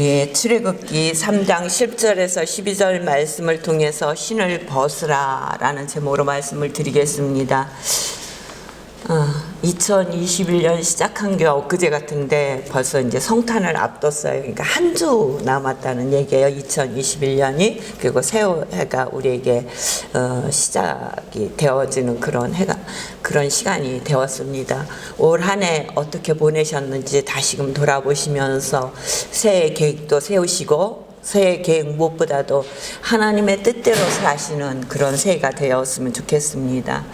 우리 출애굽기 3장 10절에서 12절 말씀을 통해서 신을 벗으라 라는 제목으로 말씀을 드리겠습니다. 2021년 시작한 게 엊그제 같은데 벌써 이제 성탄을 앞뒀어요. 그러니까 한 주 남았다는 얘기예요. 2021년이. 그리고 새해가 우리에게 시작이 되어지는 그런 시간이 되었습니다. 올 한 해 어떻게 보내셨는지 다시금 돌아보시면서 새해 계획도 세우시고 새해 계획 무엇보다도 하나님의 뜻대로 사시는 그런 새해가 되었으면 좋겠습니다.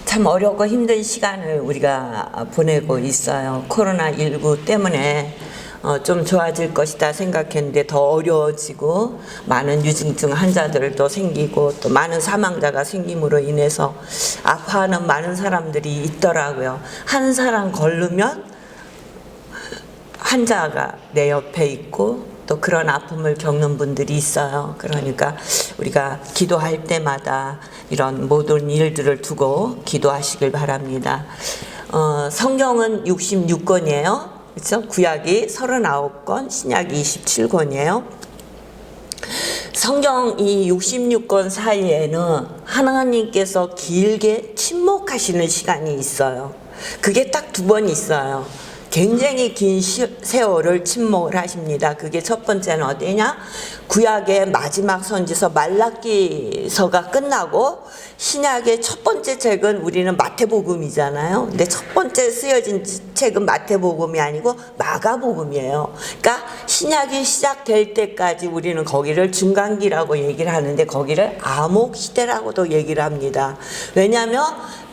참 어렵고 힘든 시간을 우리가 보내고 있어요. 코로나19 때문에 좀 좋아질 것이다 생각했는데 더 어려워지고 많은 유증증 환자들도 생기고 또 많은 사망자가 생김으로 인해서 아파하는 많은 사람들이 있더라고요. 한 사람 걸르면 환자가 내 옆에 있고 또 그런 아픔을 겪는 분들이 있어요. 그러니까 우리가 기도할 때마다 이런 모든 일들을 두고 기도하시길 바랍니다. 성경은 66권이에요. 그렇죠? 구약이 39권, 신약이 27권이에요. 성경 이 66권 사이에는 하나님께서 길게 침묵하시는 시간이 있어요. 그게 딱 두 번 있어요. 굉장히 긴 세월을 침묵을 하십니다. 그게 첫 번째는 어디냐? 구약의 마지막 선지서 말라기서가 끝나고 신약의 첫 번째 책은 우리는 마태복음이잖아요. 근데 첫 번째 쓰여진 책은 마태복음이 아니고 마가복음이에요. 그러니까 신약이 시작될 때까지 우리는 거기를 중간기라고 얘기를 하는데 거기를 암흑시대라고도 얘기를 합니다. 왜냐하면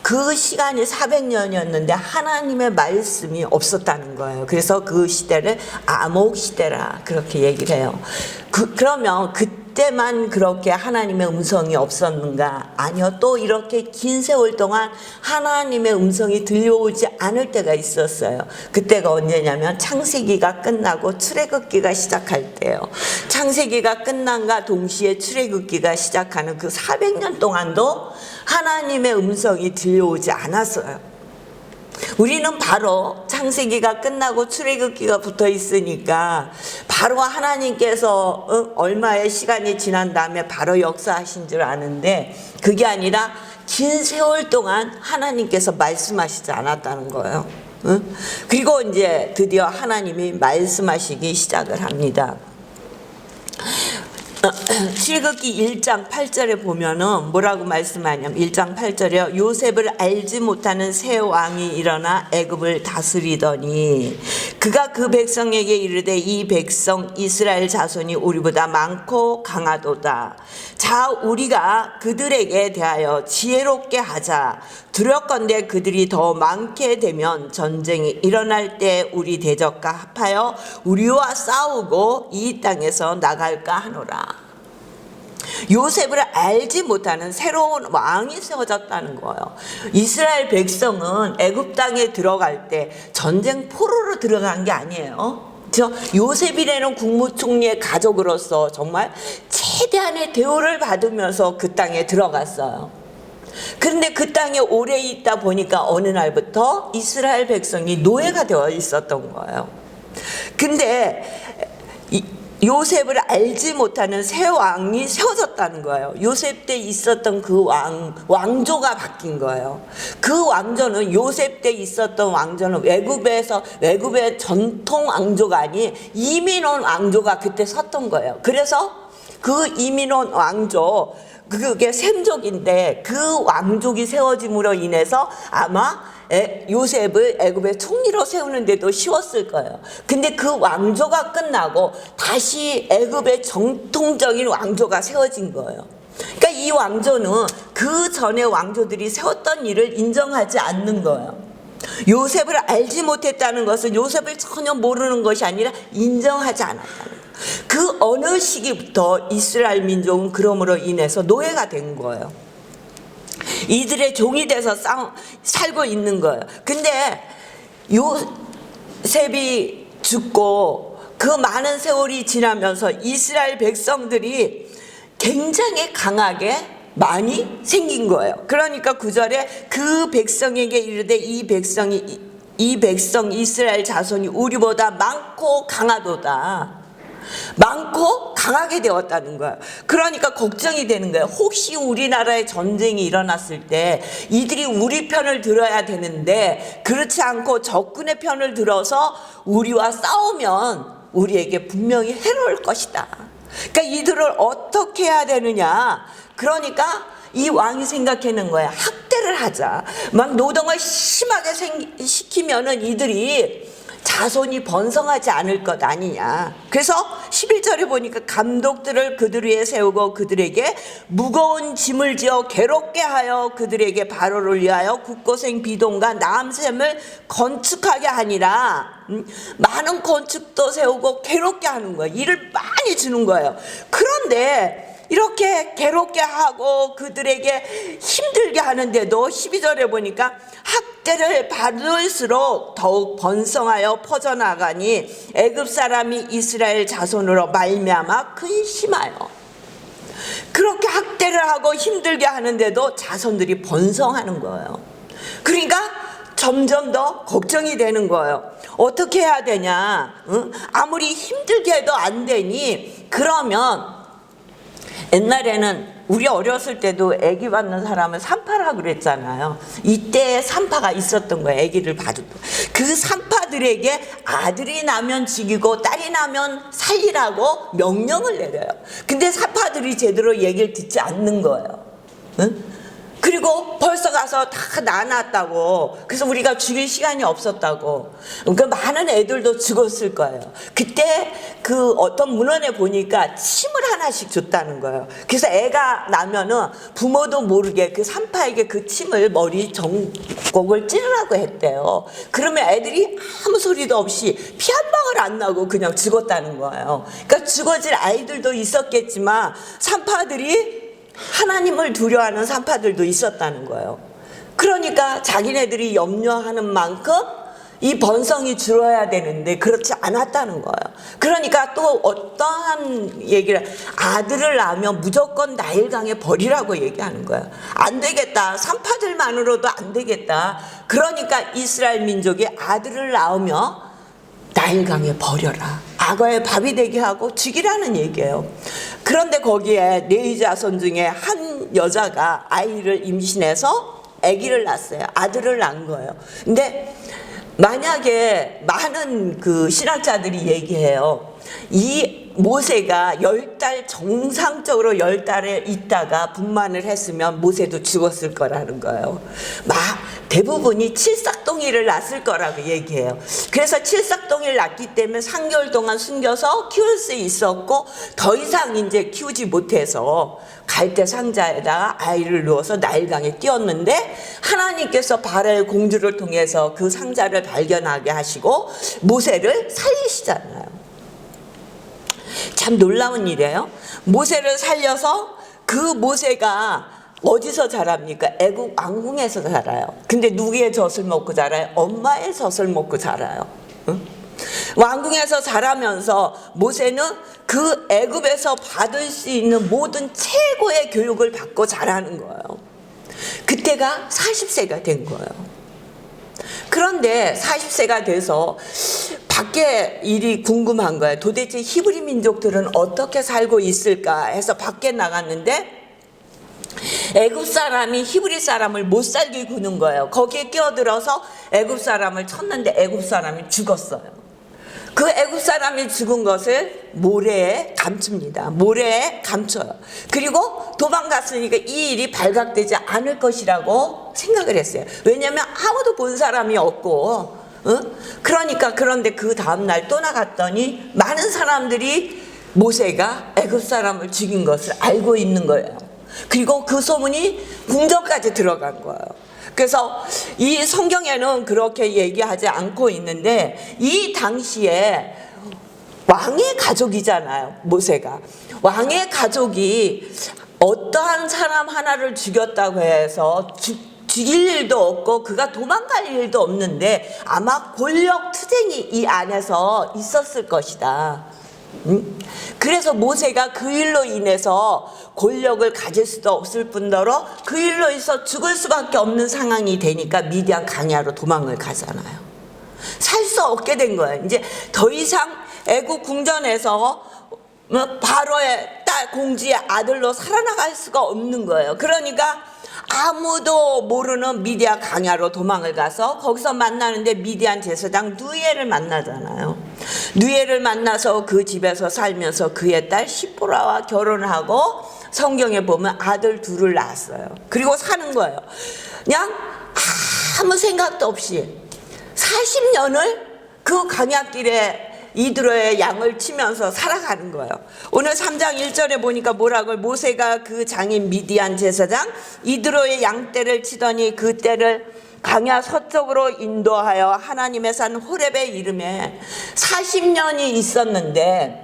그 시간이 400년이었는데 하나님의 말씀이 없었다는 거예요. 그래서 그 시대를 암흑시대라 그렇게 얘기를 해요. 그러면 그때만 그렇게 하나님의 음성이 없었는가? 아니요. 또 이렇게 긴 세월 동안 하나님의 음성이 들려오지 않을 때가 있었어요. 그때가 언제냐면 창세기가 끝나고 출애굽기가 시작할 때예요. 창세기가 끝난과 동시에 출애굽기가 시작하는 그 400년 동안도 하나님의 음성이 들려오지 않았어요. 우리는 바로 창세기가 끝나고 출애굽기가 붙어 있으니까 바로 하나님께서 얼마의 시간이 지난 다음에 바로 역사하신 줄 아는데 그게 아니라 긴 세월 동안 하나님께서 말씀하시지 않았다는 거예요. 그리고 이제 드디어 하나님이 말씀하시기 시작을 합니다. 출애굽기 1장 8절에 보면은 뭐라고 말씀하냐면 1장 8절에 요셉을 알지 못하는 새 왕이 일어나 애굽을 다스리더니 그가 그 백성에게 이르되 이 백성 이스라엘 자손이 우리보다 많고 강하도다. 자 우리가 그들에게 대하여 지혜롭게 하자. 두렵건대 그들이 더 많게 되면 전쟁이 일어날 때 우리 대적과 합하여 우리와 싸우고 이 땅에서 나갈까 하노라. 요셉을 알지 못하는 새로운 왕이 세워졌다는 거예요. 이스라엘 백성은 애굽 땅에 들어갈 때 전쟁 포로로 들어간 게 아니에요. 요셉이라는 국무총리의 가족으로서 정말 최대한의 대우를 받으면서 그 땅에 들어갔어요. 그런데 그 땅에 오래 있다 보니까 어느 날부터 이스라엘 백성이 노예가 되어 있었던 거예요. 근데 요셉을 알지 못하는 새 왕이 세워졌다는 거예요. 요셉 때 있었던 그 왕조가 바뀐 거예요. 그 왕조는 요셉 때 있었던 왕조는 외국의 전통 왕조가 아닌 이민 온 왕조가 그때 섰던 거예요. 그래서 그 이민 온 왕조 그게 셈족인데 그 왕족이 세워짐으로 인해서 아마 요셉을 애굽의 총리로 세우는데도 쉬웠을 거예요. 근데 그 왕조가 끝나고 다시 애굽의 정통적인 왕조가 세워진 거예요. 그러니까 이 왕조는 그 전에 왕조들이 세웠던 일을 인정하지 않는 거예요. 요셉을 알지 못했다는 것은 요셉을 전혀 모르는 것이 아니라 인정하지 않았다는 거예요. 그 어느 시기부터 이스라엘 민족은 그러므로 인해서 노예가 된 거예요. 이들의 종이 돼서 살고 있는 거예요. 근데 요셉이 죽고 그 많은 세월이 지나면서 이스라엘 백성들이 굉장히 강하게 많이 생긴 거예요. 그러니까 9절에 그 백성에게 이르되 이 백성이 이 백성 이스라엘 자손이 우리보다 많고 강하도다. 많고 강하게 되었다는 거야. 그러니까 걱정이 되는 거야. 혹시 우리나라에 전쟁이 일어났을 때 이들이 우리 편을 들어야 되는데 그렇지 않고 적군의 편을 들어서 우리와 싸우면 우리에게 분명히 해로울 것이다. 그러니까 이들을 어떻게 해야 되느냐. 그러니까 이 왕이 생각하는 거야. 학대를 하자. 막 노동을 심하게 시키면은 이들이 자손이 번성하지 않을 것 아니냐. 그래서 11절에 보니까 감독들을 그들 위에 세우고 그들에게 무거운 짐을 지어 괴롭게 하여 그들에게 바로를 위하여 국고생 비동과 나암샘을 건축하게 하니라. 많은 건축도 세우고 괴롭게 하는 거예요. 일을 많이 주는 거예요. 그런데 이렇게 괴롭게 하고 그들에게 힘들게 하는데도 12절에 보니까 학대를 받을수록 더욱 번성하여 퍼져나가니 애굽 사람이 이스라엘 자손으로 말미암아 근심하여. 그렇게 학대를 하고 힘들게 하는데도 자손들이 번성하는 거예요. 그러니까 점점 더 걱정이 되는 거예요. 어떻게 해야 되냐? 응? 아무리 힘들게 해도 안 되니 그러면 옛날에는 우리 어렸을 때도 아기 받는 사람은 산파라 그랬잖아요. 이때 산파가 있었던 거예요. 아기를 봐도. 그 산파들에게 아들이 나면 죽이고 딸이 나면 살리라고 명령을 내려요. 근데 산파들이 제대로 얘기를 듣지 않는 거예요. 응? 그리고 벌써 가서 다 낳아놨다고. 그래서 우리가 죽일 시간이 없었다고. 그러니까 많은 애들도 죽었을 거예요. 그때 그 어떤 문헌에 보니까 침을 하나씩 줬다는 거예요. 그래서 애가 나면은 부모도 모르게 그 산파에게 그 침을 머리 전곡을 찌르라고 했대요. 그러면 애들이 아무 소리도 없이 피 한 방울 안 나고 그냥 죽었다는 거예요. 그러니까 죽어질 아이들도 있었겠지만 산파들이 하나님을 두려워하는 산파들도 있었다는 거예요. 그러니까 자기네들이 염려하는 만큼 이 번성이 줄어야 되는데 그렇지 않았다는 거예요. 그러니까 또 어떠한 얘기를 아들을 낳으면 무조건 나일강에 버리라고 얘기하는 거예요. 안 되겠다. 산파들만으로도 안 되겠다. 그러니까 이스라엘 민족이 아들을 낳으며 나일강에 버려라. 악어의 밥이 되게 하고 죽이라는 얘기예요. 그런데 거기에 레위 자손 중에 한 여자가 아이를 임신해서 아기를 낳았어요. 아들을 낳은 거예요. 근데 만약에 많은 그 신학자들이 얘기해요. 이 모세가 10달 정상적으로 10달에 있다가 분만을 했으면 모세도 죽었을 거라는 거예요. 대부분이 칠삭동이를 낳았을 거라고 얘기해요. 그래서 칠삭동이를 낳기 때문에 3개월 동안 숨겨서 키울 수 있었고 더 이상 이제 키우지 못해서 갈대 상자에다가 아이를 누워서 나일강에 띄웠는데 하나님께서 바라의 공주를 통해서 그 상자를 발견하게 하시고 모세를 살리시잖아요. 참 놀라운 일이에요. 모세를 살려서 그 모세가 어디서 자랍니까? 애국 왕궁에서 자라요. 근데 누구의 젖을 먹고 자라요? 엄마의 젖을 먹고 자라요. 응? 왕궁에서 자라면서 모세는 그 애굽에서 받을 수 있는 모든 최고의 교육을 받고 자라는 거예요. 그때가 40세가 된 거예요. 그런데 40세가 돼서 밖에 일이 궁금한 거예요. 도대체 히브리 민족들은 어떻게 살고 있을까 해서 밖에 나갔는데 애굽 사람이 히브리 사람을 못 살게 구는 거예요. 거기에 끼어들어서 애굽 사람을 쳤는데 애굽 사람이 죽었어요. 그 애굽 사람이 죽은 것을 모래에 감춥니다. 모래에 감춰요. 그리고 도망갔으니까 이 일이 발각되지 않을 것이라고 생각을 했어요. 왜냐하면 아무도 본 사람이 없고, 그러니까 그런데 그 다음날 또 나갔더니 많은 사람들이 모세가 애굽 사람을 죽인 것을 알고 있는 거예요. 그리고 그 소문이 궁전까지 들어간 거예요. 그래서 이 성경에는 그렇게 얘기하지 않고 있는데 이 당시에 왕의 가족이잖아요. 모세가. 왕의 가족이 어떠한 사람 하나를 죽였다고 해서 죽일 일도 없고 그가 도망갈 일도 없는데 아마 권력 투쟁이 이 안에서 있었을 것이다. 그래서 모세가 그 일로 인해서 권력을 가질 수도 없을 뿐더러 그 일로 인해서 죽을 수밖에 없는 상황이 되니까 미디안 광야로 도망을 가잖아요. 살 수 없게 된 거예요. 이제 더 이상 애국 궁전에서 바로의 딸 공주의 아들로 살아나갈 수가 없는 거예요. 그러니까 아무도 모르는 미디안 광야로 도망을 가서 거기서 만나는데 미디안 제사장 누에를 만나잖아요. 누에를 만나서 그 집에서 살면서 그의 딸 시보라와 결혼하고 성경에 보면 아들 둘을 낳았어요. 그리고 사는 거예요. 그냥 아무 생각도 없이 40년을 그 광야길에 이드로의 양을 치면서 살아가는 거예요. 오늘 3장 1절에 보니까 뭐라고요? 모세가 그 장인 미디안 제사장 이드로의 양떼를 치더니 그 떼를 광야 서쪽으로 인도하여 하나님의 산 호렙에 이름에 40년이 있었는데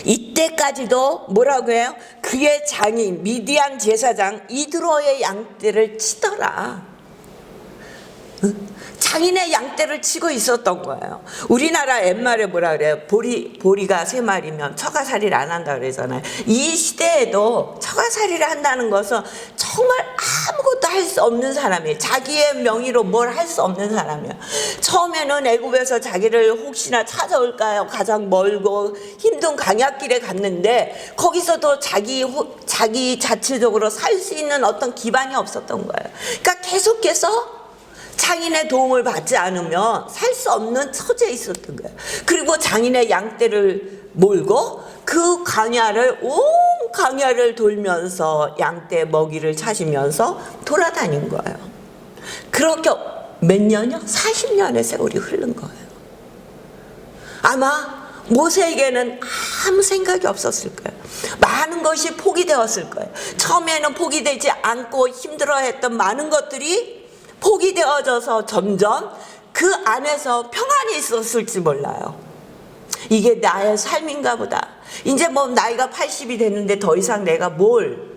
이때까지도 뭐라고 해요? 그의 장인 미디안 제사장 이드로의 양떼를 치더라. 장인의 양떼를 치고 있었던 거예요. 우리나라 옛말에 뭐라 그래요? 보리가 3마리면 처가살이를 안 한다 그러잖아요. 이 시대에도 처가살이를 한다는 것은 정말 아무것도 할 수 없는 사람이에요. 자기의 명의로 뭘 할 수 없는 사람이에요. 처음에는 애굽에서 자기를 혹시나 찾아올까요? 가장 멀고 힘든 광야길에 갔는데 거기서도 자기 자체적으로 살 수 있는 어떤 기반이 없었던 거예요. 그러니까 계속해서 장인의 도움을 받지 않으면 살 수 없는 처지에 있었던 거예요. 그리고 장인의 양떼를 몰고 그 광야를 온 광야를 돌면서 양떼 먹이를 찾으면서 돌아다닌 거예요. 그렇게 몇 년이요? 40년의 세월이 흐른 거예요. 아마 모세에게는 아무 생각이 없었을 거예요. 많은 것이 포기되었을 거예요. 처음에는 포기되지 않고 힘들어했던 많은 것들이 포기되어져서 점점 그 안에서 평안이 있었을지 몰라요. 이게 나의 삶인가 보다. 이제 뭐 나이가 80이 됐는데 더 이상 내가 뭘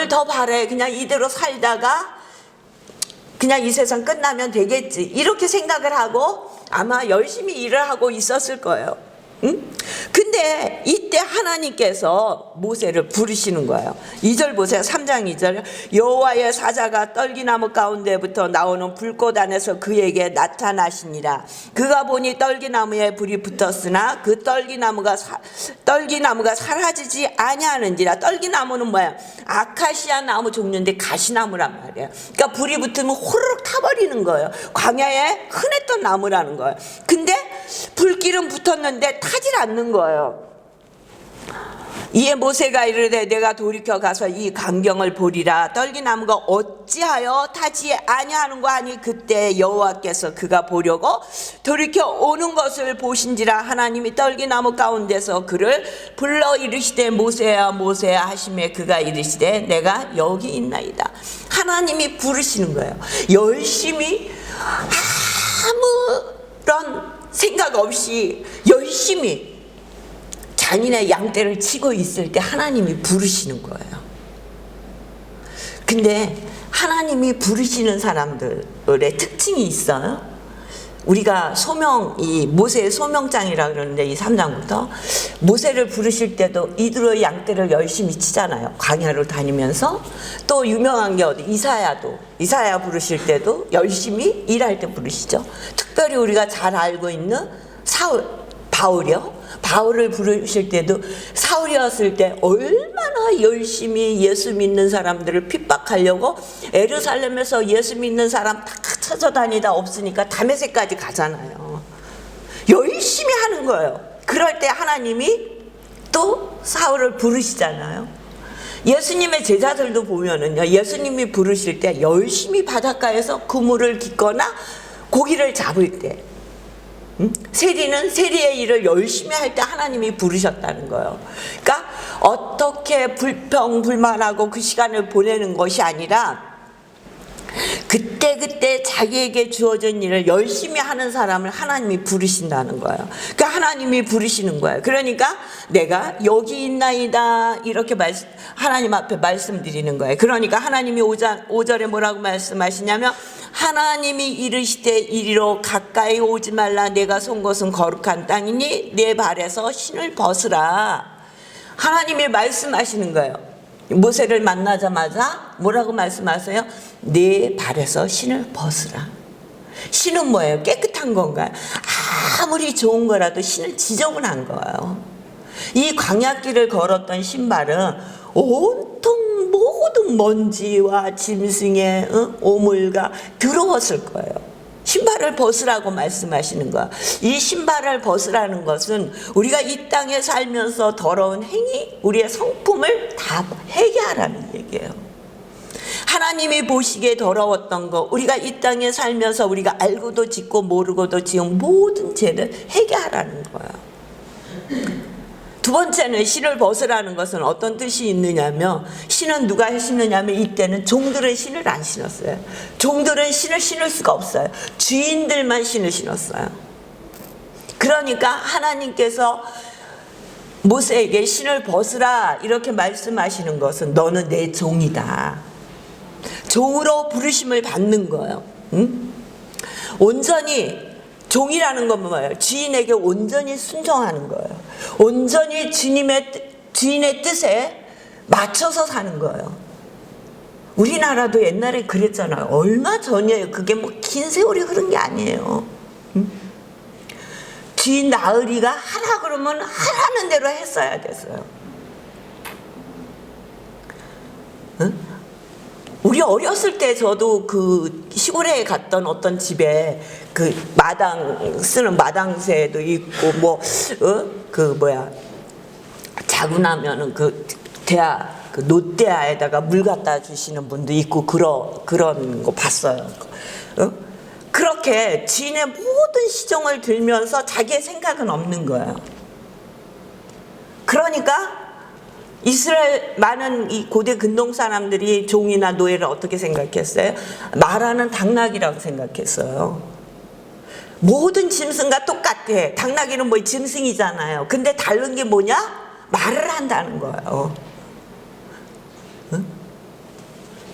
더 바래. 그냥 이대로 살다가 그냥 이 세상 끝나면 되겠지. 이렇게 생각을 하고 아마 열심히 일을 하고 있었을 거예요. 응? 근데 이때 하나님께서 모세를 부르시는 거예요. 2절 보세요. 3장 2절. 여호와의 사자가 떨기나무 가운데부터 나오는 불꽃 안에서 그에게 나타나시니라. 그가 보니 떨기나무에 불이 붙었으나 그 떨기나무가 사라지지 아니하는지라. 떨기나무는 뭐야? 아카시아 나무 종류인데 가시나무란 말이에요. 그러니까 불이 붙으면 호로록 타버리는 거예요. 광야에 흔했던 나무라는 거예요. 근데 불길은 붙었는데 타질 않는 거예요. 이에 모세가 이르되 내가 돌이켜 가서 이 광경을 보리라. 떨기나무가 어찌하여 타지 아니하는가 하니 그때 여호와께서 그가 보려고 돌이켜 오는 것을 보신지라. 하나님이 떨기나무 가운데서 그를 불러 이르시되 모세야 모세야 하시매 그가 이르시되 내가 여기 있나이다. 하나님이 부르시는 거예요. 열심히 아무런 생각 없이 열심히 장인의 양떼를 치고 있을 때 하나님이 부르시는 거예요. 근데 하나님이 부르시는 사람들의 특징이 있어요. 우리가 이 모세의 소명장이라 그러는데 이 3장부터 모세를 부르실 때도 이드로의 양떼를 열심히 치잖아요. 광야를 다니면서. 또 유명한 게 이사야 부르실 때도 열심히 일할 때 부르시죠. 특별히 우리가 잘 알고 있는 바울을 부르실 때도 사울이었을 때 얼마나 열심히 예수 믿는 사람들을 핍박하려고 예루살렘에서 예수 믿는 사람 다 찾아다니다 없으니까 다메섹까지 가잖아요. 열심히 하는 거예요. 그럴 때 하나님이 또 사울을 부르시잖아요. 예수님의 제자들도 보면은요, 예수님이 부르실 때 열심히 바닷가에서 그물을 깃거나 고기를 잡을 때, 세리는 세리의 일을 열심히 할 때 하나님이 부르셨다는 거예요. 그러니까 어떻게 불평불만하고 그 시간을 보내는 것이 아니라 그때 자기에게 주어진 일을 열심히 하는 사람을 하나님이 부르신다는 거예요. 그러니까 하나님이 부르시는 거예요. 그러니까 내가 여기 있나이다 이렇게 하나님 앞에 말씀드리는 거예요. 그러니까 하나님이 5절에 뭐라고 말씀하시냐면 하나님이 이르시되 이리로 가까이 오지 말라. 내가 선 곳은 거룩한 땅이니 내 발에서 신을 벗으라. 하나님이 말씀하시는 거예요. 모세를 만나자마자 뭐라고 말씀하세요? 내 발에서 신을 벗으라. 신은 뭐예요? 깨끗한 건가요? 아무리 좋은 거라도 신은 지저분한 거예요. 이 광야길을 걸었던 신발은 온통 모든 먼지와 짐승의 오물과 더러웠을 거예요. 신발을 벗으라고 말씀하시는 거야. 이 신발을 벗으라는 것은 우리가 이 땅에 살면서 더러운 행위, 우리의 성품을 다 회개하라는 얘기예요. 하나님이 보시기에 더러웠던 거, 우리가 이 땅에 살면서 우리가 알고도 짓고 모르고도 지은 모든 죄를 회개하라는 거야. 두 번째는 신을 벗으라는 것은 어떤 뜻이 있느냐면, 신은 누가 신느냐면 이때는 종들은 신을 안 신었어요. 종들은 신을 신을 수가 없어요. 주인들만 신을 신었어요. 그러니까 하나님께서 모세에게 신을 벗으라 이렇게 말씀하시는 것은 너는 내 종이다. 종으로 부르심을 받는 거예요. 응? 온전히 종이라는 건 뭐예요? 주인에게 온전히 순종하는 거예요. 온전히 주인의 뜻에 맞춰서 사는 거예요. 우리나라도 옛날에 그랬잖아요. 얼마 전이에요. 그게 뭐 긴 세월이 흐른 게 아니에요. 응? 주인 나으리가 하라 그러면 하라는 대로 했어야 됐어요. 응? 우리 어렸을 때 저도 그 시골에 갔던 어떤 집에 그 마당 쓰는 마당새도 있고 자고 나면은 그 대야 그 놋대야에다가 물 갖다 주시는 분도 있고 그런 거 봤어요. 그렇게 주인의 모든 시종을 들면서 자기의 생각은 없는 거예요. 그러니까 이스라엘 많은 이 고대 근동 사람들이 종이나 노예를 어떻게 생각했어요? 말하는 당나귀라고 생각했어요. 모든 짐승과 똑같아. 당나귀는 뭐 짐승이잖아요. 근데 다른 게 뭐냐? 말을 한다는 거예요. 응?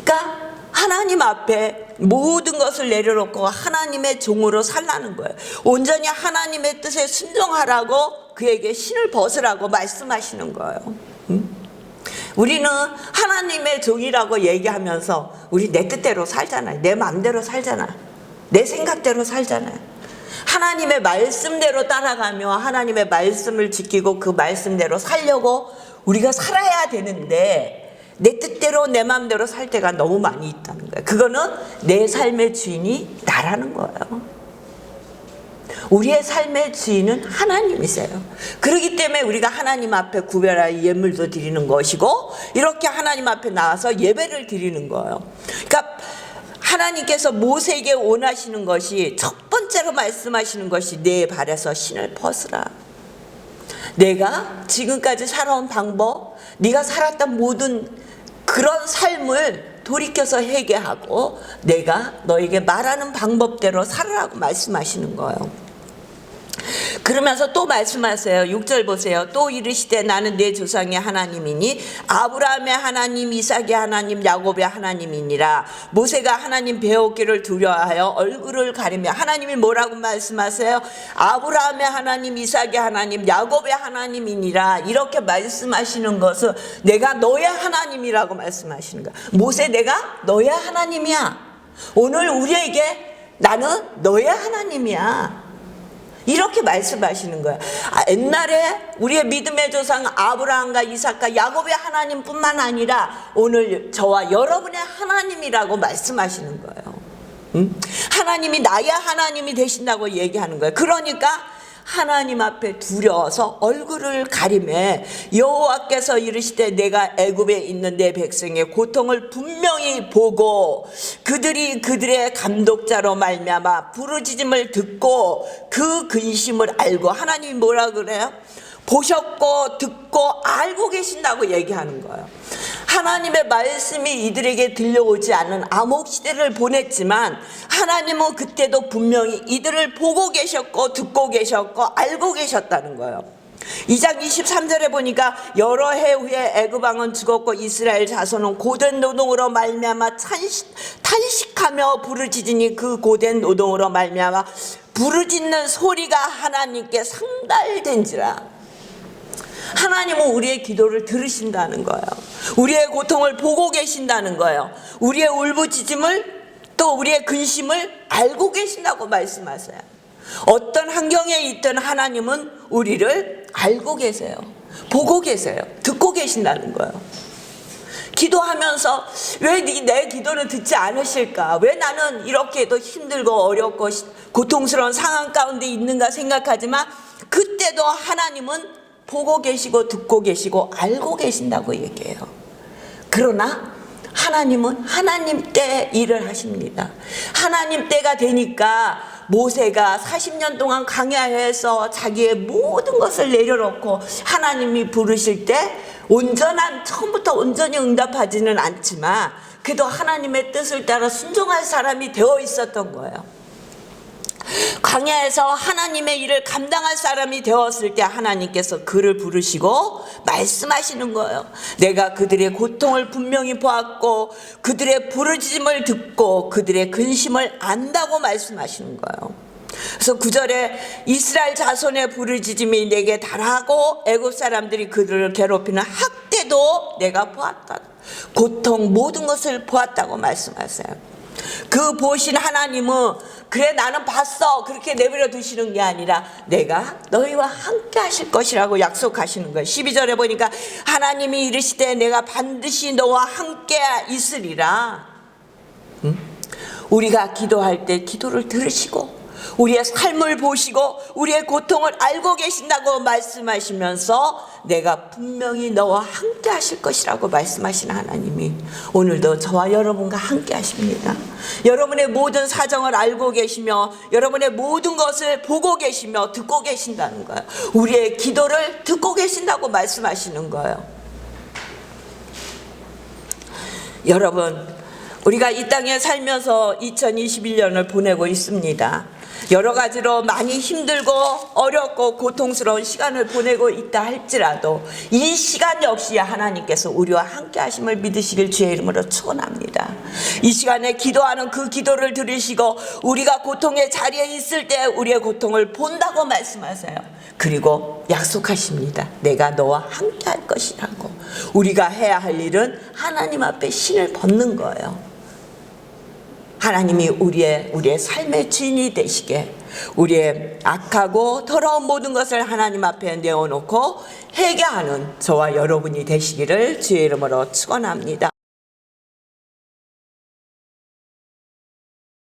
그러니까 하나님 앞에 모든 것을 내려놓고 하나님의 종으로 살라는 거예요. 온전히 하나님의 뜻에 순종하라고 그에게 신을 벗으라고 말씀하시는 거예요. 응? 우리는 하나님의 종이라고 얘기하면서 우리 내 뜻대로 살잖아요. 내 마음대로 살잖아. 내 생각대로 살잖아요. 하나님의 말씀대로 따라가며 하나님의 말씀을 지키고 그 말씀대로 살려고 우리가 살아야 되는데 내 뜻대로 내 마음대로 살 때가 너무 많이 있다는 거예요. 그거는 내 삶의 주인이 나라는 거예요. 우리의 삶의 주인은 하나님이세요. 그렇기 때문에 우리가 하나님 앞에 구별하여 예물도 드리는 것이고 이렇게 하나님 앞에 나와서 예배를 드리는 거예요. 그러니까 하나님께서 모세에게 원하시는 것이 첫 번째로 말씀하시는 것이 내 발에서 신을 벗으라. 내가 지금까지 살아온 방법, 네가 살았던 모든 그런 삶을 돌이켜서 회개하고 내가 너에게 말하는 방법대로 살으라고 말씀하시는 거예요. 그러면서 또 말씀하세요. 6절 보세요. 또 이르시되 나는 내 조상의 하나님이니 아브라함의 하나님, 이삭의 하나님, 야곱의 하나님이니라. 모세가 하나님 배웠기를 두려워하여 얼굴을 가리며 하나님이 뭐라고 말씀하세요? 아브라함의 하나님, 이삭의 하나님, 야곱의 하나님이니라. 이렇게 말씀하시는 것은 내가 너의 하나님이라고 말씀하시는 거야. 모세, 내가 너의 하나님이야. 오늘 우리에게 나는 너의 하나님이야. 이렇게 말씀하시는 거예요. 옛날에 우리의 믿음의 조상 아브라함과 이삭과 야곱의 하나님뿐만 아니라 오늘 저와 여러분의 하나님이라고 말씀하시는 거예요. 응? 하나님이 나의 하나님이 되신다고 얘기하는 거예요. 그러니까 하나님 앞에 두려워서 얼굴을 가리매 여호와께서 이르시되 내가 애굽에 있는 내 백성의 고통을 분명히 보고 그들이 그들의 감독자로 말미암아 부르짖음을 듣고 그 근심을 알고 하나님이 뭐라 그래요? 보셨고 듣고 알고 계신다고 얘기하는 거예요. 하나님의 말씀이 이들에게 들려오지 않은 암흑 시대를 보냈지만 하나님은 그때도 분명히 이들을 보고 계셨고 듣고 계셨고 알고 계셨다는 거예요. 2장 23절에 보니까 여러 해 후에 애굽 왕은 죽었고 이스라엘 자손은 고된 노동으로 말미암아 탄식하며 부르짖으니 그 고된 노동으로 말미암아 부르짖는 소리가 하나님께 상달된지라. 하나님은 우리의 기도를 들으신다는 거예요. 우리의 고통을 보고 계신다는 거예요. 우리의 울부짖음을 또 또 우리의 근심을 알고 계신다고 말씀하세요. 어떤 환경에 있든 하나님은 우리를 알고 계세요. 보고 계세요. 듣고 계신다는 거예요. 기도하면서 왜 내 기도는 듣지 않으실까? 왜 나는 이렇게도 힘들고 어렵고 고통스러운 상황 가운데 있는가 생각하지만 그때도 하나님은 보고 계시고 듣고 계시고 알고 계신다고 얘기해요. 그러나 하나님은 하나님 때 일을 하십니다. 하나님 때가 되니까 모세가 40년 동안 광야에서 자기의 모든 것을 내려놓고 하나님이 부르실 때 처음부터 온전히 응답하지는 않지만 그래도 하나님의 뜻을 따라 순종할 사람이 되어 있었던 거예요. 광야에서 하나님의 일을 감당할 사람이 되었을 때 하나님께서 그를 부르시고 말씀하시는 거예요. 내가 그들의 고통을 분명히 보았고 그들의 부르짖음을 듣고 그들의 근심을 안다고 말씀하시는 거예요. 그래서 9절에 이스라엘 자손의 부르짖음이 내게 달하고 애굽 사람들이 그들을 괴롭히는 학대도 내가 보았다. 고통 모든 것을 보았다고 말씀하세요. 그 보신 하나님은 그래 나는 봤어 그렇게 내버려 두시는 게 아니라 내가 너희와 함께 하실 것이라고 약속하시는 거예요. 12절에 보니까 하나님이 이르시되 내가 반드시 너와 함께 있으리라. 우리가 기도할 때 기도를 들으시고 우리의 삶을 보시고 우리의 고통을 알고 계신다고 말씀하시면서 내가 분명히 너와 함께 하실 것이라고 말씀하시는 하나님이 오늘도 저와 여러분과 함께 하십니다. 여러분의 모든 사정을 알고 계시며 여러분의 모든 것을 보고 계시며 듣고 계신다는 거예요. 우리의 기도를 듣고 계신다고 말씀하시는 거예요. 여러분, 우리가 이 땅에 살면서 2021년을 보내고 있습니다. 여러 가지로 많이 힘들고 어렵고 고통스러운 시간을 보내고 있다 할지라도 이 시간 역시 하나님께서 우리와 함께 하심을 믿으시길 주의 이름으로 축원합니다. 이 시간에 기도하는 그 기도를 들으시고 우리가 고통의 자리에 있을 때 우리의 고통을 본다고 말씀하세요. 그리고 약속하십니다. 내가 너와 함께 할 것이라고. 우리가 해야 할 일은 하나님 앞에 신을 벗는 거예요. 하나님이 우리의 삶의 주인이 되시게 우리의 악하고 더러운 모든 것을 하나님 앞에 내어놓고 회개하는 저와 여러분이 되시기를 주의 이름으로 축원합니다.